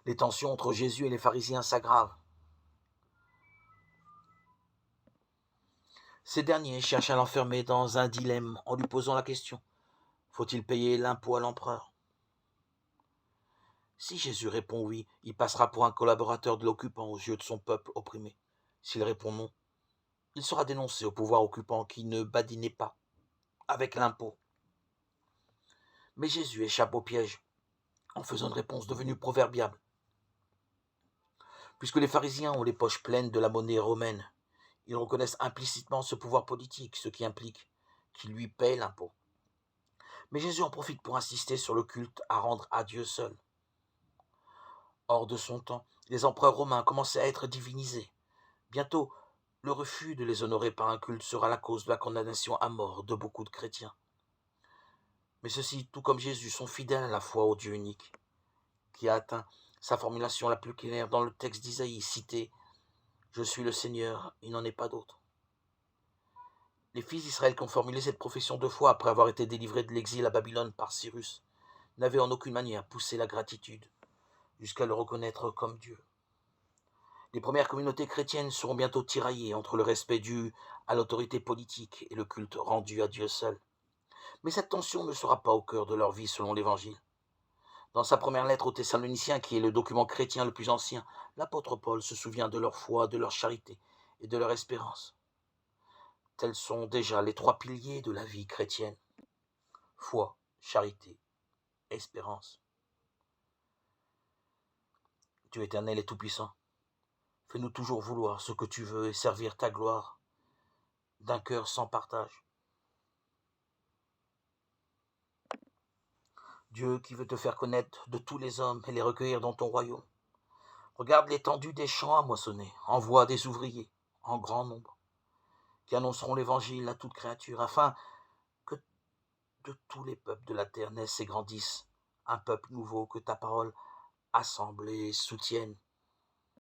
Les tensions entre Jésus et les pharisiens s'aggravent. Ces derniers cherchent à l'enfermer dans un dilemme en lui posant la question: faut-il payer l'impôt à l'empereur? Si Jésus répond oui, il passera pour un collaborateur de l'occupant aux yeux de son peuple opprimé. S'il répond non, il sera dénoncé au pouvoir occupant qui ne badinait pas avec l'impôt. Mais Jésus échappe au piège en faisant une réponse devenue proverbiale. Puisque les pharisiens ont les poches pleines de la monnaie romaine, ils reconnaissent implicitement ce pouvoir politique, ce qui implique qu'ils lui paient l'impôt. Mais Jésus en profite pour insister sur le culte à rendre à Dieu seul. Hors de son temps, les empereurs romains commençaient à être divinisés. Bientôt, le refus de les honorer par un culte sera la cause de la condamnation à mort de beaucoup de chrétiens. Mais ceux-ci, tout comme Jésus, sont fidèles à la foi au Dieu unique, qui a atteint sa formulation la plus claire dans le texte d'Isaïe cité: « Je suis le Seigneur, il n'en est pas d'autre ». Les fils d'Israël qui ont formulé cette profession de foi après avoir été délivrés de l'exil à Babylone par Cyrus n'avaient en aucune manière poussé la gratitude jusqu'à le reconnaître comme Dieu. Les premières communautés chrétiennes seront bientôt tiraillées entre le respect dû à l'autorité politique et le culte rendu à Dieu seul. Mais cette tension ne sera pas au cœur de leur vie selon l'Évangile. Dans sa première lettre aux Thessaloniciens, qui est le document chrétien le plus ancien, l'apôtre Paul se souvient de leur foi, de leur charité et de leur espérance. Tels sont déjà les trois piliers de la vie chrétienne: foi, charité, espérance. Dieu éternel et tout-puissant, fais-nous toujours vouloir ce que tu veux et servir ta gloire d'un cœur sans partage. Dieu qui veut te faire connaître de tous les hommes et les recueillir dans ton royaume, regarde l'étendue des champs à moissonner, envoie des ouvriers en grand nombre, qui annonceront l'évangile à toute créature, afin que de tous les peuples de la terre naissent et grandissent un peuple nouveau que ta parole assemble et soutienne.